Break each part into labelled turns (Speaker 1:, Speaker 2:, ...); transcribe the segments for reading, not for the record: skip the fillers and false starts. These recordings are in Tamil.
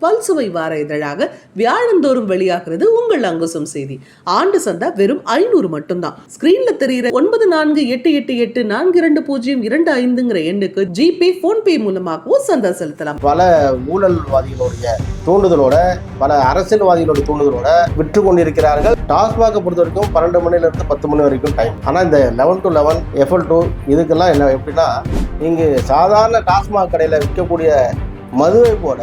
Speaker 1: பல்சுவை வார இதழாக வியாழந்தோறும் வெளியாகிறது உங்கள் அங்குசம் செய்தி. ஆண்டு சந்தா வெறும் 500 மட்டும்தான். ஸ்கிரீன்ல தெரியுற 9488842025 எண்ணுக்கு ஜிபே போன்பே மூலமாகவும் சந்தா செலுத்தலாம்.
Speaker 2: பல ஊழல்வாதிகளுடைய தூண்டுதலோட, பல அரசியல்வாதிகளுடைய தூண்டுதலோட விற்று கொண்டிருக்கிறார்கள். டாஸ்மாக பொறுத்த வரைக்கும் 12 மணில இருந்து 10 மணி வரைக்கும் டைம். ஆனா இந்த 11 to 11 FL2 இதுக்கெல்லாம் என்ன எப்படின்னா, இங்கு சாதாரண டாஸ்மாக் கடையில விற்கக்கூடிய மதுவை போல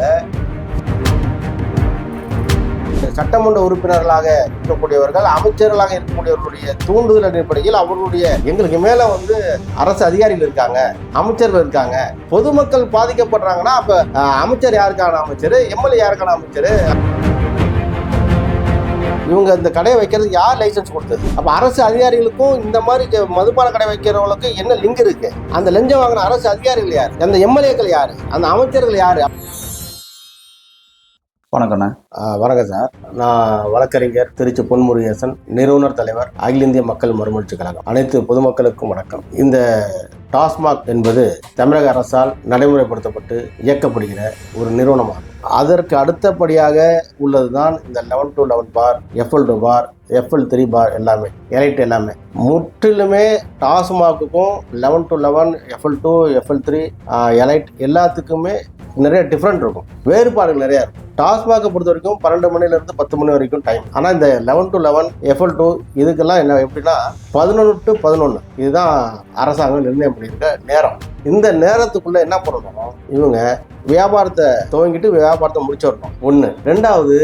Speaker 2: சட்டமன்ற உறுப்பினர்களாக இருக்கக்கூடியவர்கள், அமைச்சர்களாக இருக்கக்கூடியவர்களுடைய தூண்டுதல் அடிப்படையில் அவர்களுடைய எங்களுக்கு மேல அரசு அதிகாரிகள் இருக்காங்க, அமைச்சர்கள் இருக்காங்க, பொதுமக்கள் பாதிக்கப்படுறாங்கன்னா அப்ப அமைச்சர் யாருக்கான அமைச்சர், எம்எல்ஏ யாருக்கான அமைச்சர், இவங்க இந்த கடையை வைக்கிறதுக்கு யார் லைசன்ஸ் கொடுத்தது? அப்ப அரசு அதிகாரிகளுக்கும் இந்த மாதிரி மதுபான கடை வைக்கிறவங்களுக்கு என்ன லிங்க் இருக்கு? அந்த லஞ்சம் வாங்கின அரசு அதிகாரிகள் யாரு? அந்த எம்எல்ஏக்கள் யாரு? அந்த அமைச்சர்கள் யாரு?
Speaker 3: வணக்கண்ணா.
Speaker 2: வணக்கம் சார். நான் வழக்கறிஞர் திருச்சி பொன்முருகேசன், நிறுவனர் தலைவர், அகில இந்திய மக்கள் மறுமலர்ச்சி கழகம். அனைத்து பொதுமக்களுக்கும் வணக்கம். இந்த டாஸ்மாக் என்பது தமிழக அரசால் நடைமுறைப்படுத்தப்பட்டு இயக்கப்படுகிற ஒரு நிறுவனமாகும். அதற்கு அடுத்தபடியாக உள்ளதுதான் இந்த 11 to 11 bar, FL2 bar, FL3 பார் எல்லாமே, எலைட் எல்லாமே. முற்றிலுமே டாஸ்மாக்குக்கும் 11 to 11, FL2, FL3, எலைட் எல்லாத்துக்குமே நிறைய டிஃப்ரெண்ட் இருக்கும், வேறுபாடுகள் நிறைய இருக்கும். டாஸ்மாகை பொறுத்த வரைக்கும் 12 மணில இருந்து 10 மணி வரைக்கும் டைம். ஆனால் இந்த 11 to 11 FL2 இதுக்கெல்லாம் என்ன எப்படின்னா 11 to 11 இதுதான் அரசாங்கம் நிர்ணயம் பண்ணியிருக்க நேரம். இந்த நேரத்துக்குள்ள என்ன பண்ணணும், இவங்க வியாபாரத்தை துவங்கிட்டு வியாபாரத்தை முடிச்சிடணும். ஒன்று. ரெண்டாவது,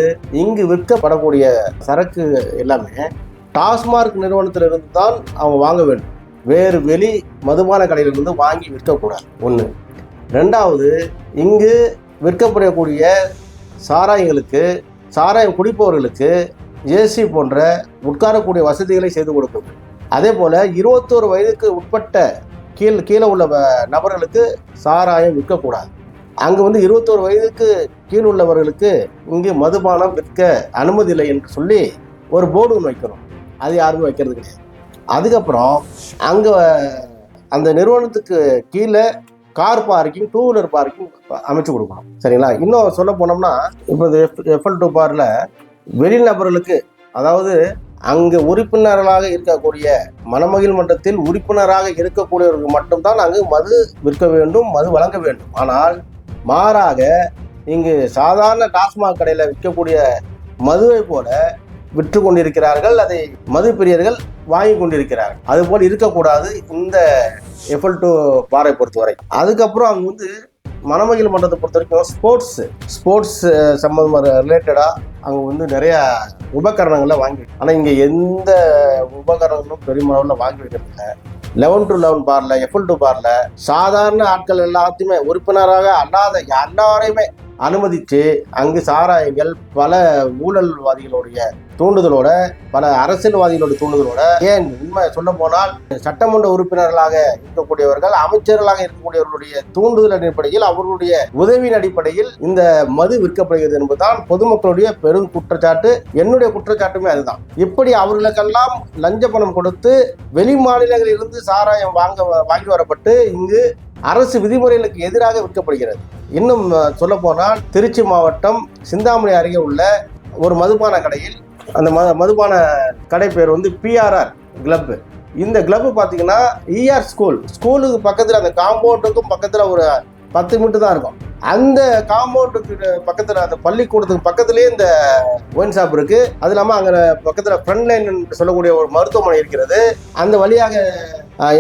Speaker 2: இங்கு விற்கப்படக்கூடிய சரக்கு எல்லாமே டாஸ்மாக் நிறுவனத்திலிருந்து தான் அவங்க வாங்க வேண்டும். வேறு வெளி மதுபான கடையிலிருந்து வாங்கி விற்கக்கூடாது. ஒன்று. ரெண்டாவது, இங்கு விற்கப்படக்கூடிய சாராயங்களுக்கு, சாராயம் குடிப்பவர்களுக்கு ஏசி போன்ற உட்காரக்கூடிய வசதிகளை செய்து கொடுக்கும். அதே போல் 21 வயதுக்கு உட்பட்ட கீழே உள்ள நபர்களுக்கு சாராயம் விற்கக்கூடாது. அங்கு 21 வயதுக்கு கீழ் உள்ளவர்களுக்கு இங்கு மதுபானம் விற்க அனுமதி இல்லை என்று சொல்லி ஒரு போர்டு ஒன்று வைக்கணும். அது யாருமே வைக்கிறது கிடையாது. அதுக்கப்புறம் அங்கே அந்த நிறுவனத்துக்கு கீழே கார் பார்க்கிங், 2 வீலர் பார்க்கிங் அமைச்சு கொடுக்கணும். சரிங்களா? இன்னும் சொல்ல போனோம்னா, இப்போ இந்த FL2 பாரில் வெளிநபர்களுக்கு, அதாவது அங்கு உறுப்பினர்களாக இருக்கக்கூடிய மணமகிழ் மன்றத்தில் உறுப்பினராக இருக்கக்கூடியவர்கள் மட்டும்தான் அங்கு மது விற்க வேண்டும், மது வழங்க வேண்டும். ஆனால் மாறாக இங்கு சாதாரண டாஸ்மாக் கடையில் விற்கக்கூடிய மதுவை போல விற்று கொண்டிருக்கிறார்கள். அதை மது பிரியர்கள் வாங்கி கொண்டிருக்கிறார்கள். அதுபோல் இருக்கக்கூடாது இந்த FL2 பாரை பொறுத்தவரை. அதுக்கப்புறம் அங்கே மணமகிழ் மன்றத்தை பொறுத்த வரைக்கும் ஸ்போர்ட்ஸ் சம்பந்தமாக ரிலேட்டடாக அங்கே நிறைய உபகரணங்களை வாங்கி, ஆனால் இங்கே எந்த உபகரணங்களும் பெருமளவில் வாங்கி வைக்கிறதில்ல. 11 to 11 பாரில், FL2 பாரில் சாதாரண ஆட்கள் எல்லாத்தையுமே உறுப்பினராக அல்லாத எல்லாரையுமே அனுமதித்து அங்கு சாராயங்கள் பல ஊழல்வாதிகளுடைய தூண்டுதலோட, பல அரசியல்வாதிகளுடைய தூண்டுதலோட, ஏன் உண்மை சொல்ல போனால் சட்டமன்ற உறுப்பினர்களாக இருக்கக்கூடியவர்கள், அமைச்சர்களாக இருக்கக்கூடியவர்களுடைய தூண்டுதல் அடிப்படையில், அவர்களுடைய உதவியின் அடிப்படையில் இந்த மது விற்கப்படுகிறது என்பதுதான் பொதுமக்களுடைய பெரும் குற்றச்சாட்டு. என்னுடைய குற்றச்சாட்டுமே அதுதான். இப்படி அவர்களுக்கெல்லாம் லஞ்ச பணம் கொடுத்து வெளி மாநிலங்களில் இருந்து சாராயம் வாங்கி வரப்பட்டு இங்கு அரசு விதிமுறைகளுக்கு எதிராக விற்கப்படுகிறது. இன்னும் சொல்ல போனால் திருச்சி மாவட்டம் சிந்தாமணி அருகே உள்ள ஒரு மதுபான கடையில், அந்த மதுபான கடை பேர் PRR கிளப். இந்த கிளப் பார்த்தீங்கன்னா ER ஸ்கூலுக்கு பக்கத்தில், அந்த காம்பவுண்டுக்கும் பக்கத்தில் ஒரு 10 மீட்டர் தான் இருக்கும். அந்த காம்பவுண்டுக்கு பக்கத்தில், அந்த பள்ளிக்கூடத்துக்கு பக்கத்துலேயே இந்த ஒயின் ஷாப் இருக்கு. அது இல்லாமல் அங்கே பக்கத்தில் ஃப்ரண்ட் லைன் சொல்லக்கூடிய ஒரு மருத்துவமனை இருக்கிறது. அந்த வழியாக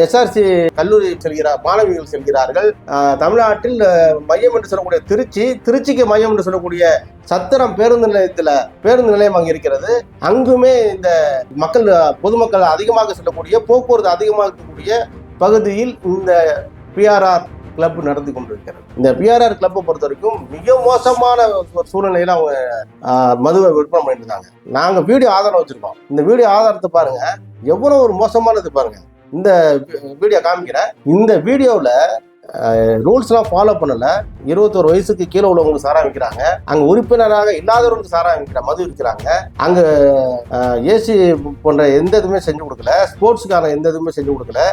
Speaker 2: SRC கல்லூரி மாணவிகள் செல்கிறார்கள். தமிழ்நாட்டில் மையம் என்று சொல்லக்கூடிய திருச்சிக்கு மையம் என்று சொல்லக்கூடிய சத்திரம் பேருந்து நிலையம் அங்கே இருக்கிறது. அங்குமே இந்த பொதுமக்கள் அதிகமாக செல்லக்கூடிய, போக்குவரத்து அதிகமாக இருக்கக்கூடிய பகுதியில் இந்த PRR கிளப் நடந்து கொண்டிருக்கிறது. இந்த PRR கிளப்பை பொறுத்த வரைக்கும் மிக மோசமான ஒரு சூழ்நிலையில அவங்க மதுவை விற்பனை பண்ணிட்டு இருந்தாங்க. நாங்கள் வீடியோ ஆதாரம் வச்சிருக்கோம். இந்த வீடியோ ஆதாரத்தை பாருங்க, எவ்வளவு ஒரு மோசமானது பாருங்க. இந்த வீடியோ காமிக்கிறேன். இந்த வீடியோவில் ரூல்ஸ்லாம் ஃபாலோ பண்ணல. 21 வயசுக்கு கீழே உள்ளவங்களுக்கு சாராயம் விற்கிறாங்க. அங்கே உறுப்பினராக இல்லாதவர்களுக்கு சாராயம் விற்கிற மது விற்கிறாங்க. அங்கே ஏசி போன்ற எந்த இதுவுமே செஞ்சு கொடுக்கல. ஸ்போர்ட்ஸுக்கான எந்த இதுவுமே செஞ்சு கொடுக்கல.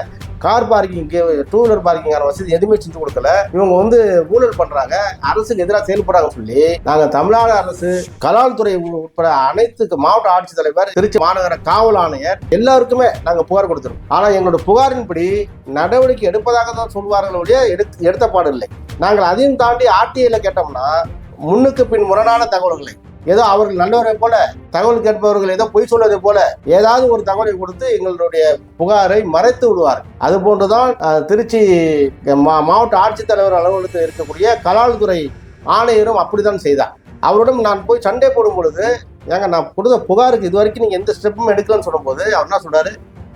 Speaker 2: கார் பார்க்கிங், டூ வீலர் பார்க்கிங்கான வசதி எதுவுமே செஞ்சு கொடுக்கல. இவங்க ஊழல் பண்றாங்க, அரசுக்கு எதிராக செயல்படுறாங்க சொல்லி நாங்கள் தமிழ்நாடு அரசு, கலால்துறை உட்பட அனைத்து மாவட்ட ஆட்சித்தலைவர், திருச்சி மாநகர காவல் ஆணையர் எல்லாருக்குமே நாங்கள் புகார் கொடுத்துருக்கோம். ஆனால் எங்களோட புகாரின்படி நடவடிக்கை எடுப்பதாக தான் சொல்வார்களுடைய எடுத்த பாடு இல்லை. நாங்கள் அதையும் தாண்டி ஆர்டிஐல கேட்டோம்னா முன்னுக்கு பின் முரணான தகவல்களை, ஏதோ அவர்கள் நல்லவரை போல, தகவல் கேட்பவர்கள் ஏதோ பொய் சொல்வதை போல ஏதாவது ஒரு தகவலை கொடுத்து எங்களுடைய புகாரை மறைத்து விடுவார். அது போன்றுதான் திருச்சி மாவட்ட ஆட்சித்தலைவர் அலுவலகத்தில் இருக்கக்கூடிய கலால்துறை ஆணையரும் அப்படித்தான் செய்தார். அவரிடம் நான் போய் சண்டை போடும் பொழுது, ஏங்க நான் கொடுத்த புகாருக்கு இது வரைக்கும் நீங்கள் எந்த ஸ்டெப்பும் எடுக்கலன்னு சொல்லும்போது அவர் என்ன சொல்றாரு,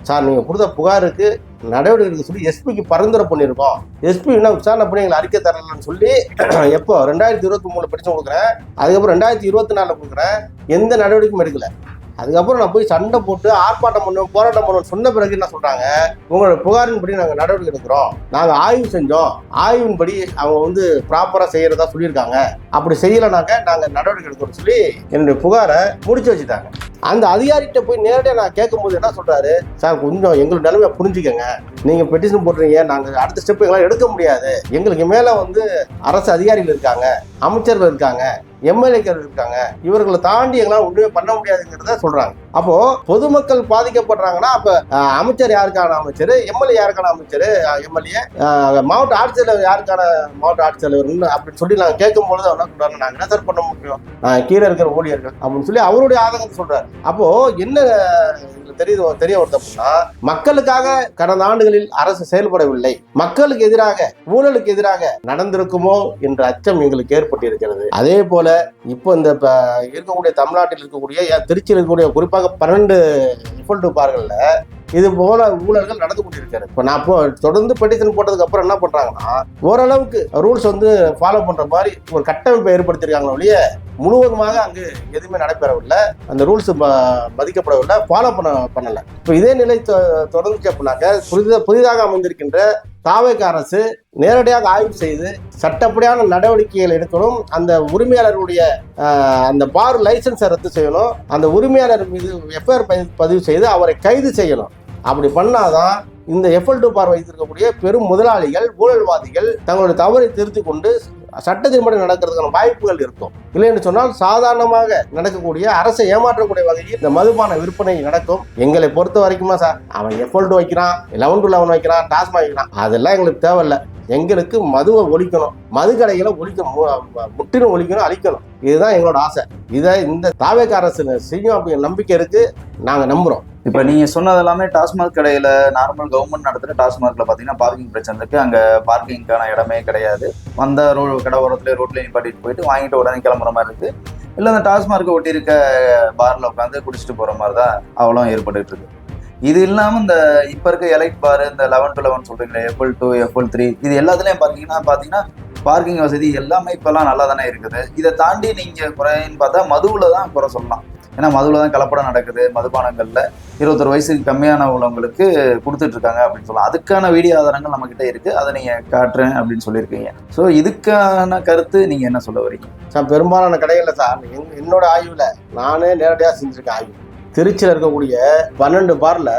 Speaker 2: சார் நீங்கள் கொடுத்த புகாருக்கு நடவடிக்கை எடுக்க சொல்லி எஸ்பிக்கு பரிந்துரை பண்ணியிருக்கோம். எஸ்பி என்ன விசாரணை பண்ணி எங்களை அறிக்கை தரலன்னு சொல்லி எப்போ 2023 படிச்சு கொடுக்குறேன், அதுக்கப்புறம் 2024 கொடுக்குறேன், எந்த நடவடிக்கையும் எடுக்கல. அதுக்கப்புறம் நான் போய் சண்டை போட்டு ஆர்ப்பாட்டம் பண்ணுவோம், போராட்டம் பண்ணுவோம் சொன்ன பிறகு என்ன சொல்றாங்க, உங்களோட புகாரின்படி நாங்கள் நடவடிக்கை எடுக்கிறோம், நாங்கள் ஆய்வு செஞ்சோம், ஆய்வின்படி அவங்க ப்ராப்பராக செய்யறதா சொல்லியிருக்காங்க, அப்படி செய்யலைனாக்க நாங்கள் நடவடிக்கை எடுக்கிறோம் சொல்லி என்னுடைய புகாரை முடிச்சு வச்சுட்டாங்க. அந்த அதிகாரிகிட்ட போய் நேரடியாக நான் கேட்கும்போது என்ன சொல்றாரு, சார் கொஞ்சம் எங்களோட நிலைமையை புரிஞ்சுக்கங்க, நீங்க பெட்டிஷன் போடுறீங்க, நாங்கள் அடுத்த ஸ்டெப் எங்களால் எடுக்க முடியாது, எங்களுக்கு மேலே அரசு அதிகாரிகள் இருக்காங்க, அமைச்சர்கள் இருக்காங்க, எம்எல்ஏக்கள் இருக்காங்க, இவர்களை தாண்டி எங்களால் ஒன்றுமே பண்ண முடியாதுங்கிறத சொல்றாங்க. அப்போ பொதுமக்கள் பாதிக்கப்படுறாங்கன்னா அப்ப அமைச்சர் யாருக்கான அமைச்சர், எம்எல்ஏ யாருக்கான அமைச்சர், எம்எல்ஏ, மாவட்ட ஆட்சித்தலைவர் யாருக்கான மாவட்ட ஆட்சித்தலைவர் அப்படின்னு சொல்லி நாங்கள் கேட்கும் பொழுது என்ன சொல்றாங்க, நாங்கள் என்ன சார் பண்ண முடியும், கீழே இருக்கிற ஊழியர்கள் அப்படின்னு சொல்லி அவருடைய ஆதங்கத்தை சொல்றாரு. அப்போ என்ன தெரிய வருது அப்படின்னா, மக்களுக்காக கடந்த ஆண்டுகளில் அரசு செயல்படவில்லை, மக்களுக்கு எதிராக, ஊழலுக்கு எதிராக நடந்திருக்குமோ என்ற அச்சம் எங்களுக்கு ஏற்பட்டு இருக்கிறது. அதே போல இப்போ இந்த இருக்கக்கூடிய தமிழ்நாட்டில் இருக்கக்கூடிய திருச்சியில் இருக்கக்கூடிய குறிப்பாக 12 எஃப்எல் பார்கள்ல இது போல ஊழல்கள் நடந்து கொண்டிருக்காரு. இப்போ நான் தொடர்ந்து பெட்டிஷன் போட்டதுக்கு அப்புறம் என்ன பண்றாங்கன்னா, ஓரளவுக்கு ரூல்ஸ் ஃபாலோ பண்ற மாதிரி ஒரு கட்டமைப்பை ஏற்படுத்தியிருக்காங்களோ ஒழிய முழுவதுமாக அங்கு எதுவுமே நடைபெறவில்லை, அந்த ரூல்ஸ் மதிக்கப்படவில்லை, ஃபாலோ பண்ணல. இப்போ இதே நிலை தொடர்ந்துச்சு அப்படின்னாக்க புதிதாக அமைந்திருக்கின்ற தாவேக அரசு நேரடியாக ஆய்வு செய்து சட்டப்படியான நடவடிக்கைகள் எடுக்கணும், அந்த உரிமையாளருடைய அந்த பார் லைசன்ஸை ரத்து செய்யணும், அந்த உரிமையாளர் மீது எஃப்ஐஆர் பதிவு செய்து அவரை கைது செய்யணும். அப்படி பண்ணாதான் இந்த எஃப்எல் பார் வைத்திருக்கக்கூடிய பெரும் முதலாளிகள், ஊழல்வாதிகள் தங்களுடைய தவறை திருத்தி கொண்டு சட்டத்தின்படி நடக்கிறதுக்கான வாய்ப்புகள் இருக்கும். இல்லை என்று சொன்னால் சாதாரணமாக நடக்கக்கூடிய, அரசை ஏமாற்றக்கூடிய வகையில் இந்த மதுபான விற்பனை நடக்கும். எங்களை பொறுத்த வரைக்குமா சார், அவன் எஃப்எல் வைக்கிறான், 11-11 வைக்கிறான், டாஸ்மாக் வைக்கிறான், அதெல்லாம் எங்களுக்கு தேவையில்லை. எங்களுக்கு மதுவை ஒழிக்கணும், மது கடைகளை ஒழிக்கணும், முற்றிலும் ஒழிக்கணும், அழிக்கணும். இதுதான் எங்களோட ஆசை. இதை இந்த தாவேக அரசு செய்யும் அப்படிங்கிற நம்பிக்கை இருக்கு, நாங்கள் நம்புறோம்.
Speaker 3: இப்போ நீங்கள் சொன்னது எல்லாமே டாஸ்மாக் கடையில், நார்மல் கவர்மெண்ட் நடத்துகிற டாஸ்மாகில் பார்த்தீங்கன்னா பார்க்கிங் பிரச்சனை இருக்குது. அங்கே பார்க்கிங்க்கான இடமே கிடையாது. வந்த கடை ஓரத்துலேயே ரோட்லேயே நிப்பாட்டிட்டு போயிட்டு வாங்கிட்டு உடனே கிளம்புற மாதிரி இருக்குது. இல்லை அந்த டாஸ்மார்க்கை ஒட்டி இருக்க பாரில் உட்காந்து குடிச்சிட்டு போகிற மாதிரி தான் அவ்வளோ ஏற்பட்டு இருக்கு. இது இல்லாமல் இந்த இப்போ இருக்க எலைட் பார், இந்த 11-11 சொல்கிறீங்களே, எஃப்எல் 2, எஃப்எல் 3, இது எல்லாத்துலேயும் பார்த்தீங்கன்னா பார்க்கிங் வசதி எல்லாமே இப்போல்லாம் நல்லா தானே இருக்குது. இதை தாண்டி நீங்கள் குறைன்னு பார்த்தா மதுவில் தான் குறை சொல்லலாம். ஏன்னா மதுவில் தான் கலப்படம் நடக்குது, மதுபானங்களில் 21 வயசுக்கு கம்மியான உள்ளவங்களுக்கு கொடுத்துட்டு இருக்காங்க அப்படின்னு சொல்லலாம். அதுக்கான வீடியோ ஆதாரங்கள் நம்மக்கிட்ட இருக்குது, அதை நீங்கள் காட்டுறேன் அப்படின்னு சொல்லியிருக்கீங்க. ஸோ இதுக்கான கருத்து நீங்கள் என்ன சொல்ல வரீங்க
Speaker 2: சார்? பெரும்பாலான கடைகளில் சார் என்னோட ஆய்வில் நானே நேரடியாக செஞ்சுருக்கேன் ஆய்வு. திருச்சியில் இருக்கக்கூடிய 12 பார்ல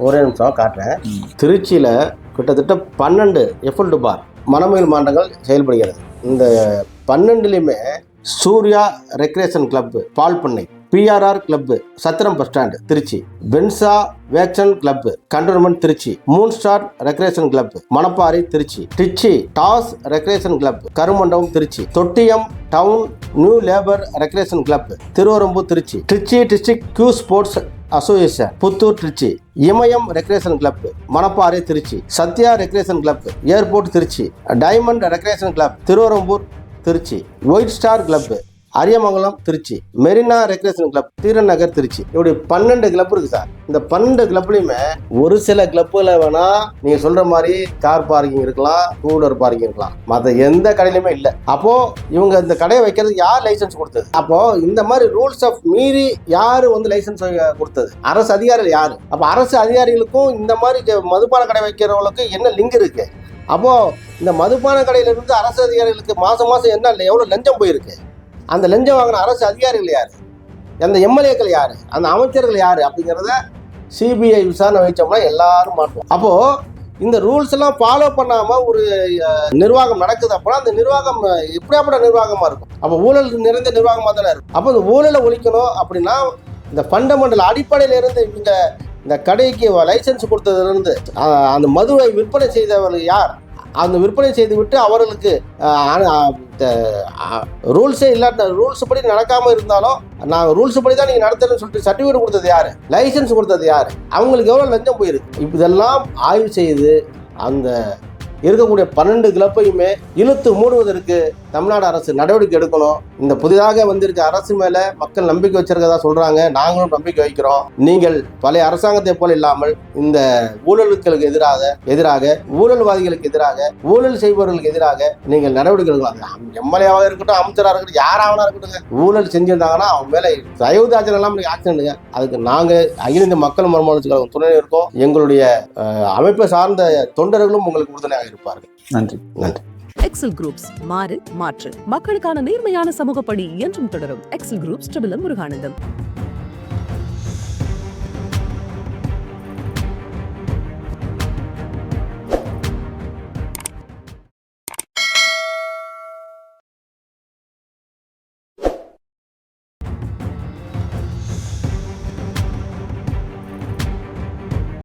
Speaker 2: ஒரே நிமிஷம் காட்டுறேன். திருச்சியில் கிட்டத்தட்ட 12 எஃப்எல் பார் மணமேல் மாண்டங்கள் செயல்படுகிறது. இந்த 12லையுமே Surya recreation club Pal Pannai, PRR club Chathiram bus stand Tiruchi, பென்சா vacation club cantonment Tiruchi, moon star recreation club Manapparai Tiruchi, டிச்சி டாஸ் recreation club Karumandapam Tiruchi, Thottiyam town new labour recreation club Thiruverumbur Tiruchi, Tiruchi district Q sports association Puthur Tiruchi, Imayam recreation club Manapparai Tiruchi, Sathya recreation club airport Tiruchi, diamond recreation club Thiruverumbur Tiruchi, white star club Ariyamangalam Tiruchi, Marina regression club தீரநகர் Trichy. இப்படி 12 கிளப் இருக்கு சார். இந்த 12 கிளப்லையுமே ஒரு சில கிளப்புல வேணா நீங்க சொல்ற மாதிரி கார் பார்க்கிங் இருக்கலாம், டூ வீலர் பார்க்கிங் இருக்கலாம், மற்ற எந்த கடையிலுமே இல்லை. அப்போ இவங்க இந்த கடையை வைக்கிறதுக்கு யார் லைசன்ஸ் கொடுத்தது? அப்போ இந்த மாதிரி ரூல்ஸ் ஆஃப் மீறி யாரு லைசன்ஸ் கொடுத்தது? அரசு அதிகாரிகள் யாரு? அப்ப அரசு அதிகாரிகளுக்கும் இந்த மாதிரி மதுபான கடை வைக்கிறவங்களுக்கு என்ன லிங்க் இருக்கு? அப்போது இந்த மதுபான கடையிலிருந்து அரசு அதிகாரிகளுக்கு மாதம் என்ன எவ்வளோ லஞ்சம் போயிருக்கு, அந்த லஞ்சம் வாங்கின அரசு அதிகாரிகள் யார், அந்த எம்எல்ஏக்கள் யார், அந்த அமைச்சர்கள் யார் அப்படிங்கிறத சிபிஐ விசாரணை வச்சோம்னா எல்லாரும் மாட்டோம். அப்போது இந்த ரூல்ஸ் எல்லாம் ஃபாலோ பண்ணாமல் ஒரு நிர்வாகம் நடக்குது அப்படின்னா அந்த நிர்வாகம் எப்படியாப்பட்ட நிர்வாகமாக இருக்கும்? அப்போ ஊழல் நிறைந்த நிர்வாகமாக தானே இருக்கும். அப்போ இந்த ஊழலை ஒழிக்கணும் அப்படின்னா இந்த ஃபண்டமெண்டல் அடிப்படையில இருந்து இவங்க இந்த கடைக்கு லைசன்ஸ் கொடுத்ததுலேருந்து அந்த மதுவை விற்பனை செய்தவர்கள் யார், அந்த விற்பனை செய்து விட்டு அவர்களுக்கு ரூல்ஸே இல்லாட்ட ரூல்ஸ் படி நடக்காமல் இருந்தாலும் நான் ரூல்ஸ் படி தான் நீங்கள் நடத்துறேன்னு சொல்லிட்டு சர்டிஃபிகேட் கொடுத்தது யார், லைசன்ஸ் கொடுத்தது யார், அவங்களுக்கு எவ்வளோ லஞ்சம் போயிருக்கு, இதெல்லாம் ஆய்வு செய்து அந்த இருக்கக்கூடிய 12 கிளப்பையுமே இழுத்து மூடுவதற்கு தமிழ்நாடு அரசு நடவடிக்கை எடுக்கணும். இந்த புதிதாக வந்திருக்க அரசு மேல மக்கள் நம்பிக்கை வச்சிருக்கதா சொல்றாங்க, நாங்களும் நம்பிக்கை வைக்கிறோம். நீங்கள் பழைய அரசாங்கத்தை போல இல்லாமல் இந்த ஊழலுக்கு எதிராக ஊழல்வாதிகளுக்கு எதிராக ஊழல் செய்பவர்களுக்கு எதிராக நீங்கள் நடவடிக்கை எடுக்கலாம். எம்எல்ஏவாக இருக்கட்டும், அமைச்சராக இருக்கட்டும், யாராவனா இருக்கட்டும், ஊழல் செஞ்சிருந்தாங்கன்னா அவங்க மேல தயவுதாச்சன் எல்லாம் ஆக்ஷன் எடுங்க. அதுக்கு நாங்க அகில இந்திய மக்கள் மறுமலர்ச்சி கழகம் துணை இருக்கோம். எங்களுடைய அமைப்பை சார்ந்த தொண்டர்களும் உங்களுக்கு உறுதுணையாக இருப்பார்கள்.
Speaker 3: நன்றி.
Speaker 1: எக்ஸல் குரூப்ஸ் மாறு மாற்று மக்களுக்கான நேர்மையான சமூக பணி என்றும் தொடரும். Excel groups Muruganandam.